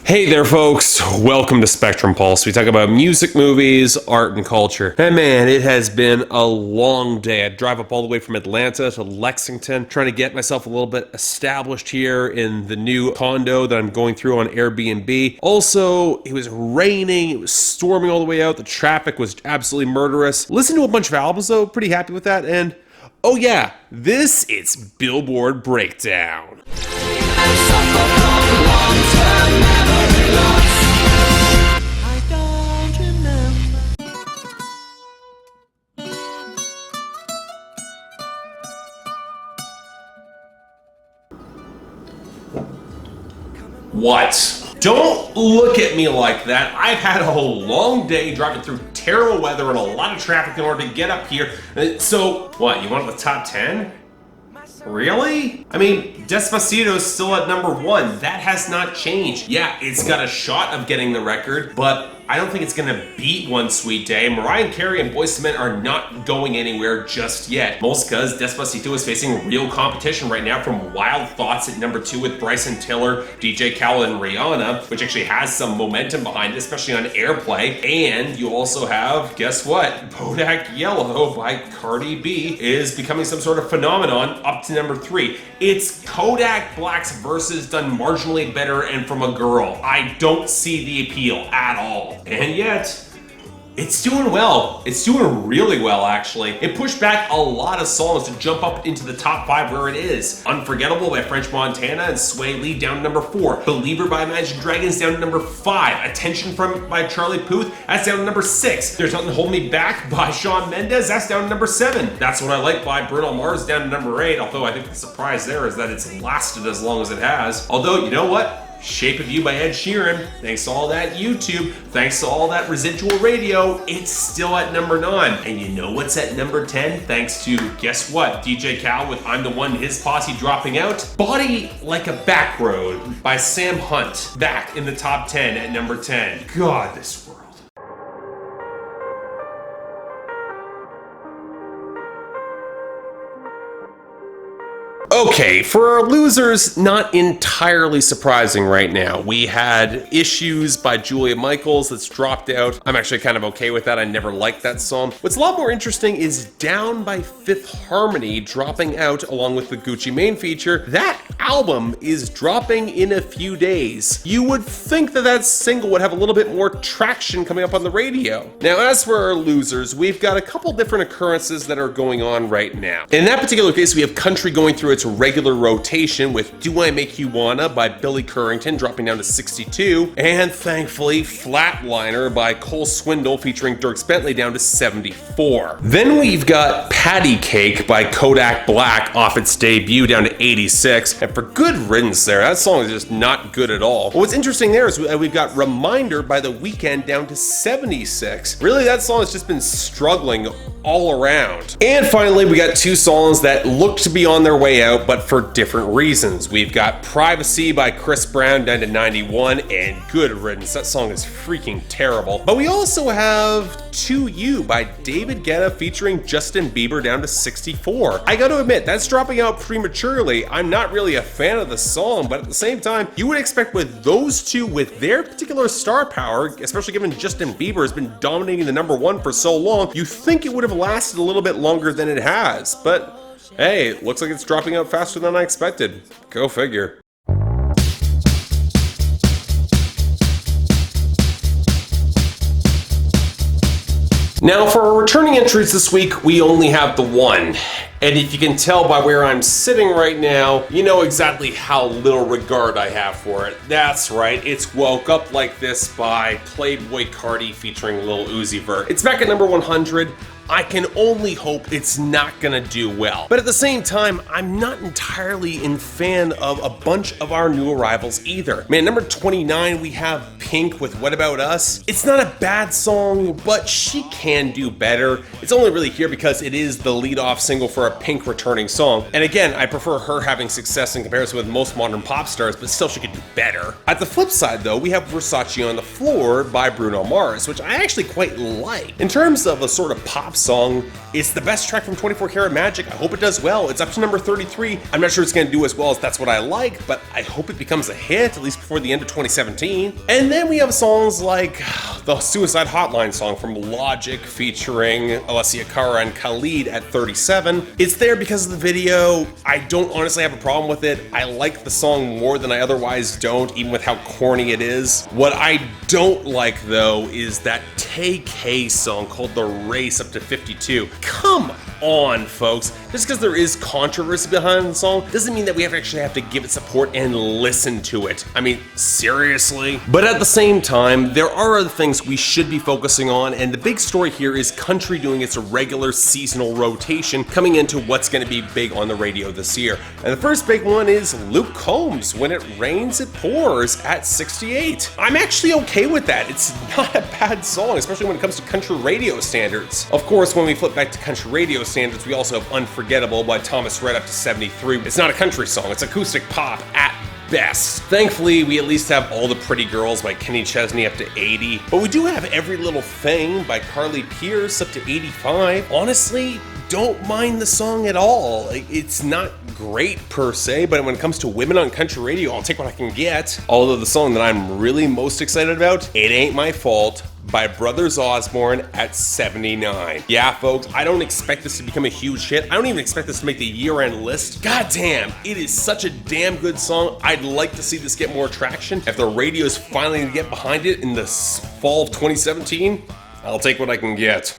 Hey there, folks. Welcome to Spectrum Pulse. We talk about music, movies, art, and culture. And man, it has been a long day. I drive up all the way from Atlanta to Lexington, trying to get myself a little bit established here in the new condo that I'm going through on Airbnb. Also, it was raining, it was storming all the way out, the traffic was absolutely murderous. Listened to a bunch of albums though, pretty happy with that, and oh yeah, this is Billboard Breakdown. What? Don't look at me like that. I've had a whole long day driving through terrible weather and a lot of traffic in order to get up here. So, what, you want the top 10? Really? I mean, Despacito is still at number 1. That has not changed. Yeah, it's got a shot of getting the record, but I don't think it's gonna beat One Sweet Day. Mariah Carey and Boyz II Men are not going anywhere just yet. Most because Despacito is facing real competition right now from Wild Thoughts at number 2 with Bryson Tiller, DJ Khaled, and Rihanna, which actually has some momentum behind it, especially on airplay. And you also have, guess what? Bodak Yellow by Cardi B is becoming some sort of phenomenon up to number 3. It's Kodak Black's verses done marginally better and from a girl. I don't see the appeal at all. And yet, it's doing well. It's doing really well, actually. It pushed back a lot of songs to jump up into the top 5 where it is. Unforgettable by French Montana and Sway Lee down to number 4. Believer by Imagine Dragons down to number 5. Attention by Charlie Puth, that's down to number 6. There's Nothing to Hold Me Back by Shawn Mendes, that's down to number 7. That's What I Like by Bruno Mars down to number 8, although I think the surprise there is that it's lasted as long as it has. Although, you know what? Shape of You by Ed Sheeran, thanks to all that YouTube, thanks to all that residual radio, it's still at number 9. And you know what's at number 10? Thanks to, guess what, DJ Khaled with I'm the One, his posse dropping out. Body Like a Back Road by Sam Hunt, back in the top 10 at number 10. God, this world. Okay, for our losers, not entirely surprising right now. We had Issues by Julia Michaels that's dropped out. I'm actually kind of okay with that. I never liked that song. What's a lot more interesting is Down by Fifth Harmony dropping out along with the Gucci Mane feature. That album is dropping in a few days. You would think that that single would have a little bit more traction coming up on the radio. Now, as for our losers, we've got a couple different occurrences that are going on right now. In that particular case, we have country going through its regular rotation with Do I Make You Wanna by Billy Currington dropping down to 62, and thankfully Flatliner by Cole Swindle featuring Dierks Bentley down to 74. Then we've got Patty Cake by Kodak Black off its debut down to 86, and for good riddance there. That song is just not good at all. But what's interesting there is we've got Reminder by The Weeknd down to 76. Really, that song has just been struggling all around. And finally, we got 2 songs that look to be on their way out, but for different reasons. We've got Privacy by Chris Brown down to 91, and good riddance, that song is freaking terrible. But we also have To You by David Guetta featuring Justin Bieber down to 64. I gotta admit, that's dropping out prematurely. I'm not really a fan of the song, but at the same time, you would expect with those two, with their particular star power, especially given Justin Bieber has been dominating the number 1 for so long, you think it would have lasted a little bit longer than it has. But hey, it looks like it's dropping out faster than I expected. Go figure. Now, for our returning entries this week, we only have the one. And if you can tell by where I'm sitting right now, you know exactly how little regard I have for it. That's right, it's Woke Up Like This by Playboy Carti featuring Lil Uzi Vert. It's back at number 100. I can only hope it's not gonna do well. But at the same time, I'm not entirely in fan of a bunch of our new arrivals either. Man, number 29, we have Pink with What About Us. It's not a bad song, but she can do better. It's only really here because it is the lead-off single for a Pink returning song. And again, I prefer her having success in comparison with most modern pop stars, but still she could do better. At the flip side though, we have Versace on the Floor by Bruno Mars, which I actually quite like. In terms of a sort of pop pop song. It's the best track from 24 Karat Magic. I hope it does well. It's up to number 33. I'm not sure it's going to do as well as That's What I Like, but I hope it becomes a hit, at least before the end of 2017. And then we have songs like the Suicide Hotline song from Logic featuring Alessia Cara and Khalid at 37. It's there because of the video. I don't honestly have a problem with it. I like the song more than I otherwise don't, even with how corny it is. What I don't like, though, is that TK song called The Race up to 52. Come on, folks. Just because there is controversy behind the song doesn't mean that we actually have to give it support and listen to it. I mean, seriously? But at the same time, there are other things we should be focusing on, and the big story here is country doing its regular seasonal rotation coming into what's going to be big on the radio this year. And the first big one is Luke Combs, When It Rains, It Pours at 68. I'm actually okay with that. It's not a bad song, especially when it comes to country radio standards. Of course, when we flip back to country radio standards, we also have Unforgettable by Thomas Rhett up to 73. It's not a country song, it's acoustic pop at best. Thankfully, we at least have All the Pretty Girls by Kenny Chesney up to 80. But we do have Every Little Thing by Carly Pearce up to 85. Honestly, don't mind the song at all. It's not great per se, but when it comes to women on country radio, I'll take what I can get. Although the song that I'm really most excited about, It Ain't My Fault by Brothers Osborne at 79. Yeah, folks, I don't expect this to become a huge hit. I don't even expect this to make the year-end list. God damn, it is such a damn good song. I'd like to see this get more traction. If the radio's finally gonna get behind it in the fall of 2017, I'll take what I can get.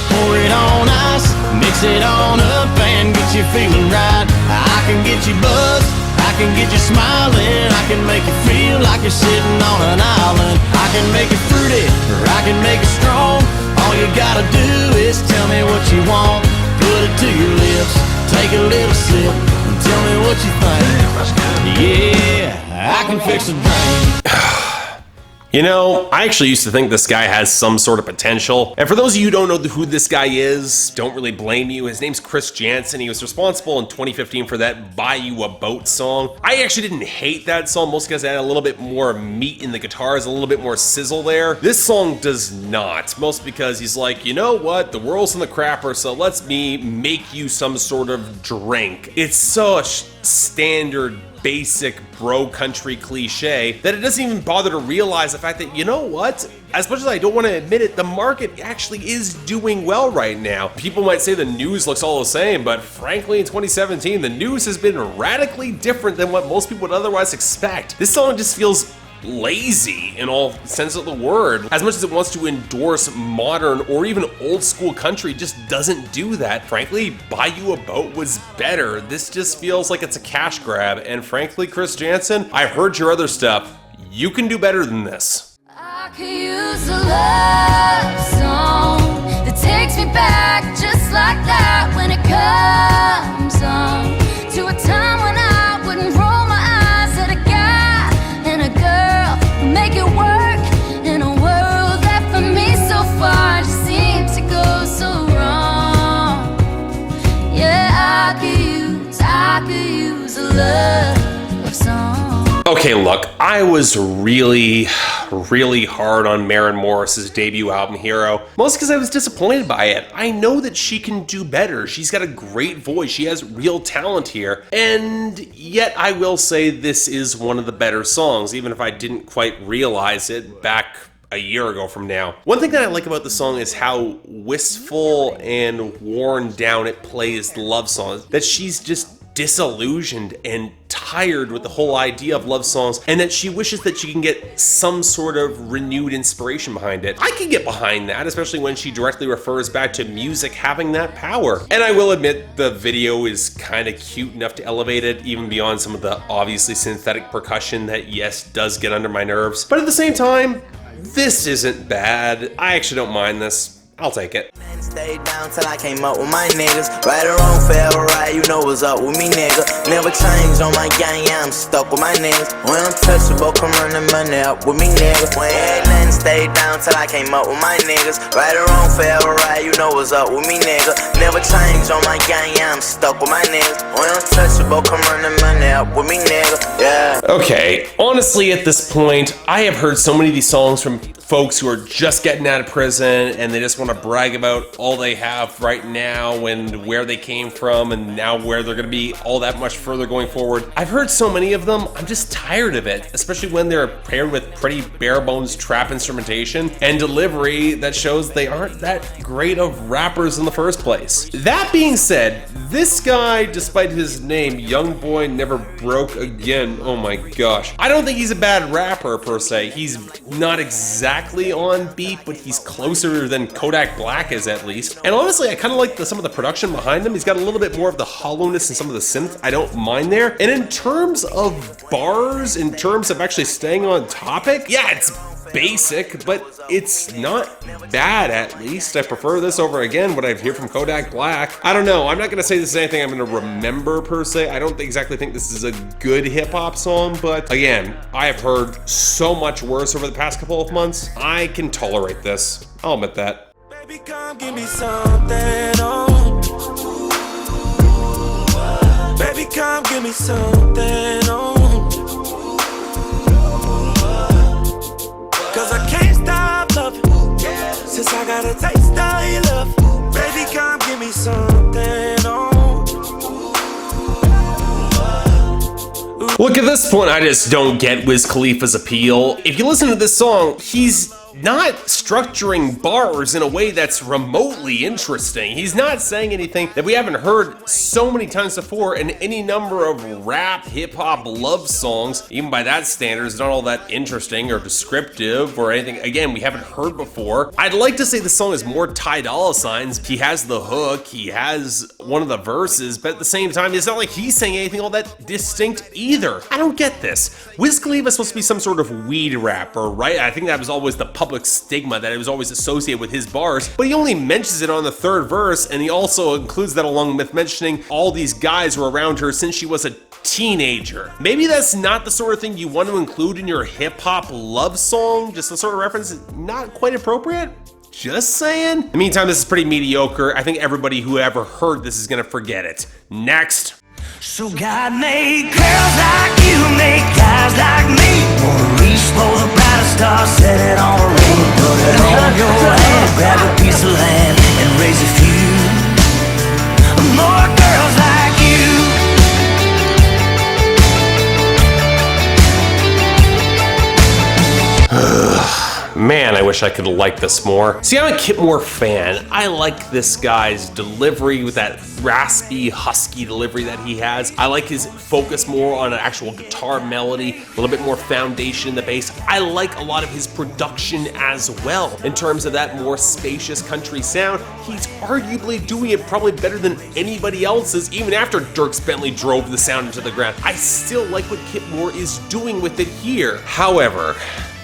Pour it on ice, mix it on up and get you feeling right. I can get you buzzed, I can get you smiling, I can make you feel like you're sitting on an island. I can make it fruity, or I can make it strong. All you gotta do is tell me what you want. Put it to your lips, take a little sip, and tell me what you think. Yeah, I can fix a drink. You know, I actually used to think this guy has some sort of potential. And for those of you who don't know who this guy is, don't really blame you. His name's Chris Janson. He was responsible in 2015 for that Buy You a Boat song. I actually didn't hate that song, mostly because it had a little bit more meat in the guitars, a little bit more sizzle there. This song does not, mostly because he's like, you know what, the world's in the crapper, so let's me make you some sort of drink. It's such standard basic bro country cliche that it doesn't even bother to realize the fact that, you know what, as much as I don't want to admit it, the market actually is doing well right now. People might say the news looks all the same, but frankly in 2017 the news has been radically different than what most people would otherwise expect. This song just feels lazy in all sense of the word. As much as it wants to endorse modern or even old school country, it just doesn't do that. Frankly, Buy You a Boat was better. This just feels like it's a cash grab, and frankly, Chris Janson, I heard your other stuff. You can do better than this. I could use a love song that takes me back just like that when it comes on to a time when I wouldn't roll my eyes at a guy and a girl, make it work in a world that for me so far just seemed to go so wrong. Yeah, I could use a love song. Okay, look, I was really hard on Maren Morris's debut album, Hero, mostly because I was disappointed by it. I know that she can do better. She's got a great voice. She has real talent here. And yet I will say this is one of the better songs, even if I didn't quite realize it back a year ago from now. One thing that I like about the song is how wistful and worn down it plays the love songs. That she's just disillusioned and tired with the whole idea of love songs, and that she wishes that she can get some sort of renewed inspiration behind it. I can get behind that, especially when she directly refers back to music having that power. And I will admit the video is kind of cute enough to elevate it, even beyond some of the obviously synthetic percussion that, yes, does get under my nerves. But at the same time, this isn't bad. I actually don't mind this. I'll take it. Stayed down till I came up with my niggas. Right or wrong, forever right, you know what's up with me, nigga. Never change on my gang, yeah, I'm stuck with my niggas. When Untouchable, come running money up with me, nigga. When everything stayed down till I came up with my niggas. Right or wrong, forever right, you know what's up with me, nigga. Never change on my gang, yeah, I'm stuck with my niggas. When Untouchable, come running money up with me, nigga. Yeah. Okay, honestly at this point, I have heard so many of these songs from folks who are just getting out of prison and they just want to brag about all they have right now and where they came from and now where they're going to be all that much further going forward. I've heard so many of them, I'm just tired of it, especially when they're paired with pretty bare bones trap instrumentation and delivery that shows they aren't that great of rappers in the first place. That being said, this guy, despite his name, YoungBoy Never Broke Again, oh my gosh. I don't think he's a bad rapper per se. He's not exactly on beat, but he's closer than Kodak Black is at least. And honestly, I kind of like some of the production behind him. He's got a little bit more of the hollowness and some of the synth. I don't mind there. And in terms of bars, in terms of actually staying on topic, yeah, it's basic, but it's not bad at least. I prefer this over, again, what I hear from Kodak Black. I don't know. I'm not going to say this is anything I'm going to remember per se. I don't exactly think this is a good hip-hop song, but again, I have heard so much worse over the past couple of months. I can tolerate this. I'll admit that. Baby, come give me something, oh. Baby, come give me something, oh. Cause I can't stop loving, since I got a taste of your love. Baby, come give me something, oh. Look, at this point, I just don't get Wiz Khalifa's appeal. If you listen to this song, he's not structuring bars in a way that's remotely interesting. He's not saying anything that we haven't heard so many times before in any number of rap, hip-hop love songs. Even by that standard, it's not all that interesting or descriptive or anything, again, we haven't heard before. I'd like to say the song is more Ty Dolla Sign's. He has the hook, he has one of the verses, but at the same time, it's not like he's saying anything all that distinct either. I don't get this. Wiz Khalifa is supposed to be some sort of weed rapper, right? I think that was always the public stigma that it was always associated with his bars, but he only mentions it on the third verse, and he also includes that along with mentioning all these guys were around her since she was a teenager. Maybe that's not the sort of thing you want to include in your hip-hop love song, just the sort of reference not quite appropriate? Just saying. In the meantime, this is pretty mediocre. I think everybody who ever heard this is gonna forget it. Next. So God made girls like you, make guys like me. Wanna reach for the brightest star, set it on a ring, put it on your hand, grab a piece of land and raise a few more girls like you. Man, I wish I could like this more. See, I'm a Kip Moore fan. I like this guy's delivery with that raspy, husky delivery that he has. I like his focus more on an actual guitar melody, a little bit more foundation in the bass. I like a lot of his production as well. In terms of that more spacious country sound, he's arguably doing it probably better than anybody else's, even after Dierks Bentley drove the sound into the ground. I still like what Kip Moore is doing with it here. However,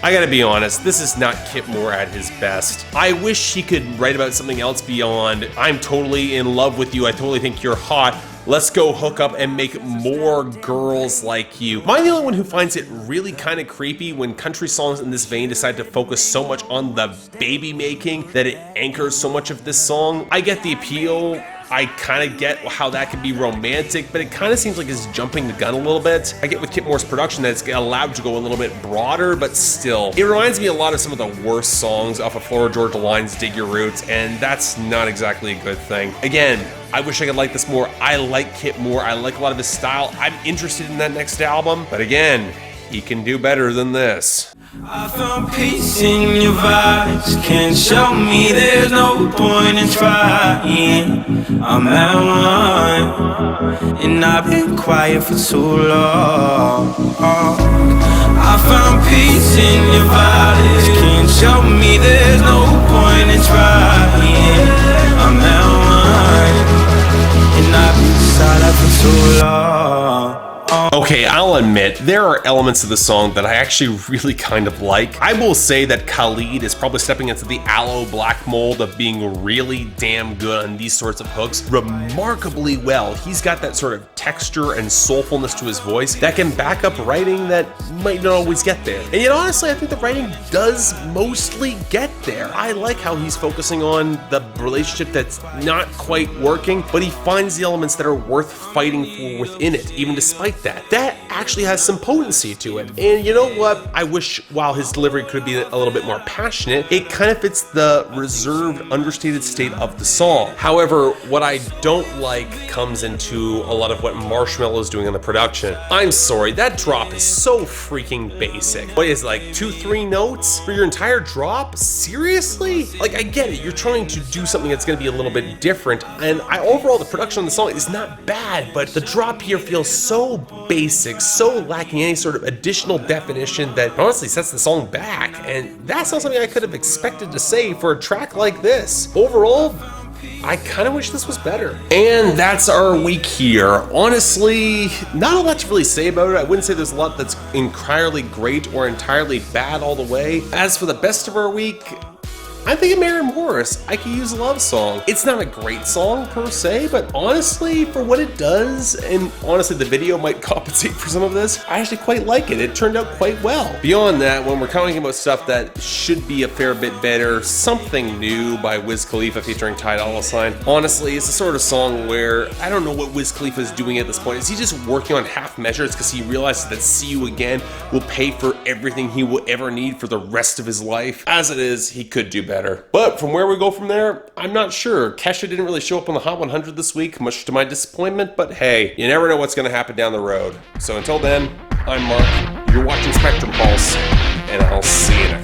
I gotta be honest, this is not Kip Moore at his best. I wish he could write about something else beyond, I'm totally in love with you, I totally think you're hot, let's go hook up and make more girls like you. Am I the only one who finds it really kind of creepy when country songs in this vein decide to focus so much on the baby making that it anchors so much of this song? I get the appeal, I kind of get how that can be romantic, but it kind of seems like it's jumping the gun a little bit. I get with Kip Moore's production that it's allowed to go a little bit broader, but still. It reminds me a lot of some of the worst songs off of Florida Georgia Line's Dig Your Roots, and that's not exactly a good thing. Again, I wish I could like this more. I like Kip Moore. I like a lot of his style. I'm interested in that next album, but again, he can do better than this. I found peace in your vibes. Can't show me there's no point in trying. I'm at one, and I've been quiet for too long. I found peace in your vibes. Can't show me there's no point in trying. I'm at one, and I've been silent for too long. Okay, I'll admit, there are elements of the song that I actually really kind of like. I will say that Khalid is probably stepping into the Aloe Black mold of being really damn good on these sorts of hooks remarkably well. He's got that sort of texture and soulfulness to his voice that can back up writing that might not always get there. And yet honestly, I think the writing does mostly get there. I like how he's focusing on the relationship that's not quite working, but he finds the elements that are worth fighting for within it, even despite that. That actually has some potency to it. And you know what? I wish while his delivery could be a little bit more passionate, it kind of fits the reserved, understated state of the song. However, what I don't like comes into a lot of what Marshmello is doing on the production. I'm sorry, that drop is so freaking basic. What is it, like 2-3 notes for your entire drop? Seriously? Like, I get it, you're trying to do something that's gonna be a little bit different, and overall the production on the song is not bad, but the drop here feels so basic, so lacking any sort of additional definition that honestly sets the song back, and that's not something I could have expected to say for a track like this. Overall, I kind of wish this was better. And that's our week here. Honestly, not a lot to really say about it. I wouldn't say there's a lot that's entirely great or entirely bad all the way. As for the best of our week, I'm thinking Maren Morris, I Could Use a Love Song. It's not a great song per se, but honestly, for what it does, and honestly the video might compensate for some of this, I actually quite like it. It turned out quite well. Beyond that, when we're talking about stuff that should be a fair bit better, Something New by Wiz Khalifa featuring Dolla, honestly, it's the sort of song where I don't know what Wiz Khalifa is doing at this point. Is he just working on half measures because he realizes that See You Again will pay for everything he will ever need for the rest of his life? As it is, he could do better. But from where we go from there, I'm not sure. Kesha didn't really show up on the Hot 100 this week, much to my disappointment, but hey, you never know what's going to happen down the road. So until then, I'm Mark, you're watching Spectrum Pulse, and I'll see you next time.